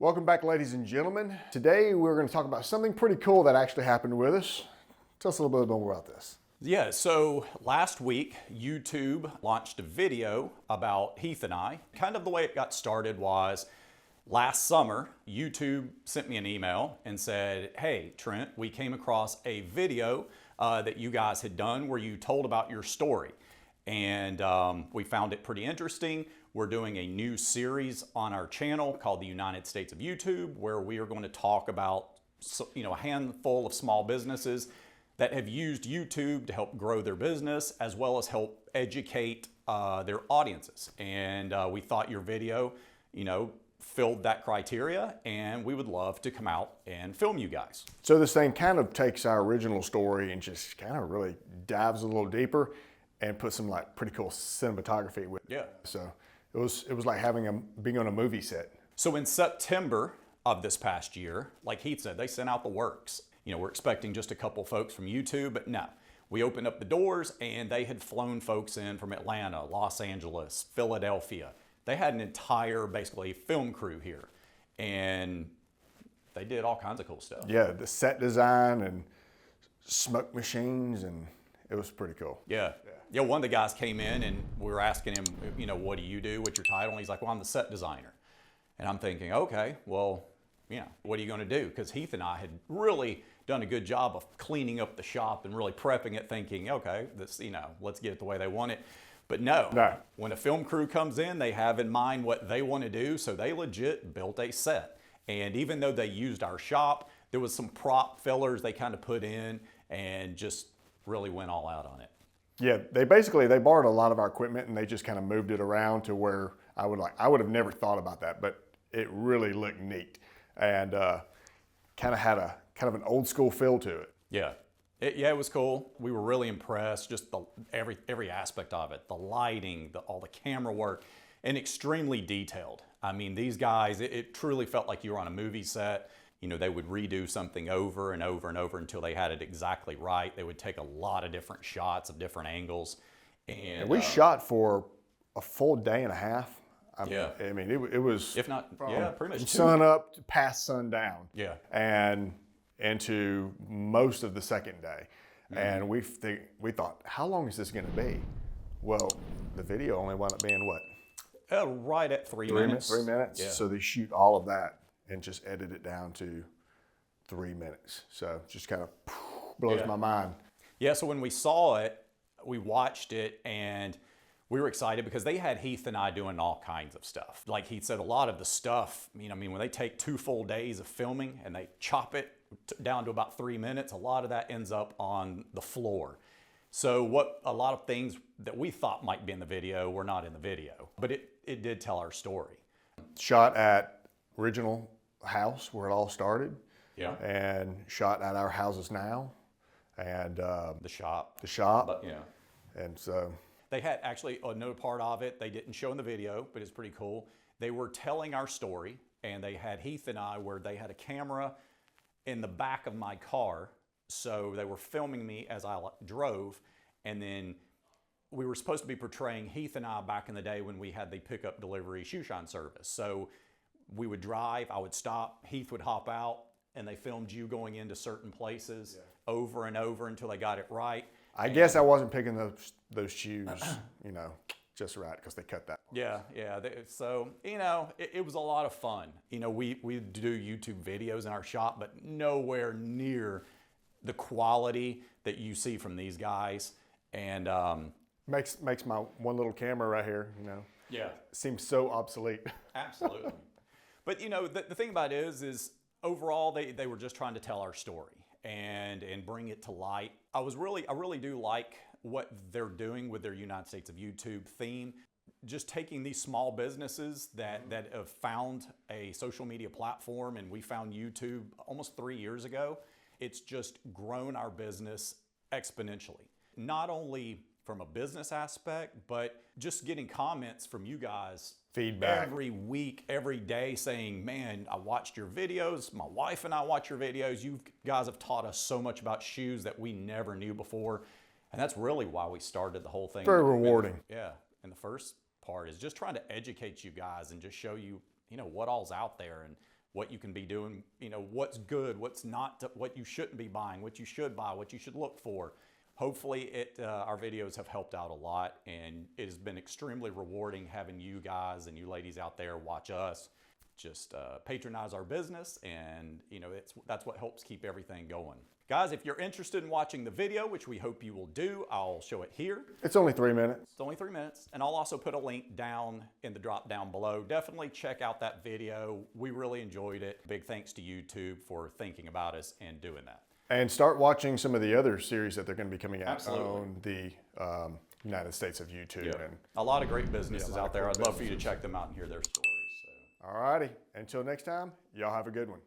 Welcome back, ladies and gentlemen. Today we're going to talk about something pretty cool that actually happened with us. Tell us a little bit more about this. Yeah, so last week, YouTube launched a video about Heath and I. Kind of the way it got started was last summer, YouTube sent me an email and said, hey, Trent, we came across a video that you guys had done where you told about your story. And we found it pretty interesting. We're doing a new series on our channel called the United States of YouTube, where we are going to talk about a handful of small businesses that have used YouTube to help grow their business as well as help educate their audiences. And we thought your video, filled that criteria, and we would love to come out and film you guys. So this thing kind of takes our original story and just kind of really dives a little deeper and puts some pretty cool cinematography with it. Yeah. So it was like being on a movie set. So in September of this past year, like Heath said, they sent out the works. We're expecting just a couple folks from YouTube, but no. We opened up the doors and they had flown folks in from Atlanta, Los Angeles, Philadelphia. They had an entire, basically, film crew here. And they did all kinds of cool stuff. Yeah, the set design and smoke machines, and it was pretty cool. Yeah. One of the guys came in and we were asking him, what do you do? What's your title? And he's like, well, I'm the set designer. And I'm thinking, okay, well, what are you going to do? Because Heath and I had really done a good job of cleaning up the shop and really prepping it, thinking, okay, this, let's get it the way they want it. But no, when a film crew comes in, they have in mind what they want to do. So they legit built a set. And even though they used our shop, there was some prop fillers they kind of put in and just really went all out on it. Yeah, they borrowed a lot of our equipment and they just kind of moved it around to where I would have never thought about that, but it really looked neat and kind of had an old school feel to it. Yeah. It was cool. We were really impressed, just every aspect of it, the lighting, all the camera work, and extremely detailed. I mean, these guys, it truly felt like you were on a movie set. They would redo something over and over and over until they had it exactly right. They would take a lot of different shots of different angles. And we shot for a full day and a half. I mean, it was, if not, pretty much sun up to past sundown. Yeah. And into most of the second day. Mm-hmm. And we thought, how long is this going to be? Well, the video only wound up being what? Right at 3 minutes. 3 minutes. Yeah. So they shoot all of that and just edit it down to 3 minutes. So just kind of blows my mind. Yeah, so when we saw it, we watched it and we were excited because they had Heath and I doing all kinds of stuff. Like Heath said, a lot of the stuff, when they take 2 full days of filming and they chop it down to about 3 minutes, a lot of that ends up on the floor. So a lot of things that we thought might be in the video were not in the video, but it did tell our story. Shot at original house where it all started. Yeah. And shot at our houses now. And the shop. But, and so they had actually another part of it they didn't show in the video, but it's pretty cool. They were telling our story, and they had Heath and I where they had a camera in the back of my car. So they were filming me as I drove, and then we were supposed to be portraying Heath and I back in the day when we had the pickup delivery shoe shine service. So we would drive, I would stop, Heath would hop out, and they filmed you going into certain places over and over until they got it right. I guess I wasn't picking those shoes, just right, because they cut that. Yeah. So, it was a lot of fun. We do YouTube videos in our shop, but nowhere near the quality that you see from these guys. And makes my one little camera right here, seems so obsolete. Absolutely. But the thing about it is overall they were just trying to tell our story and bring it to light. I really do like what they're doing with their United States of YouTube theme. Just taking these small businesses that have found a social media platform, and we found YouTube almost 3 years ago. It's just grown our business exponentially. Not only from a business aspect, but just getting comments from you guys. Feedback. Every week, every day saying, man, I watched your videos. My wife and I watch your videos. You guys have taught us so much about shoes that we never knew before. And that's really why we started the whole thing. Very rewarding. Yeah. And the first part is just trying to educate you guys and just show you, what all's out there and what you can be doing, you know, what's good, what's not, what you shouldn't be buying, what you should buy, what you should look for. Hopefully our videos have helped out a lot, and it has been extremely rewarding having you guys and you ladies out there watch us just patronize our business, and you know, that's what helps keep everything going. Guys, if you're interested in watching the video, which we hope you will do, I'll show it here. It's only 3 minutes. It's only 3 minutes, and I'll also put a link down in the drop down below. Definitely check out that video. We really enjoyed it. Big thanks to YouTube for thinking about us and doing that. And start watching some of the other series that they're going to be coming out Absolutely. on the United States of YouTube. Yep. And A lot of great businesses Yeah, out there. I'd love for you to check them out and hear their stories. So. all righty. Until next time, y'all have a good one.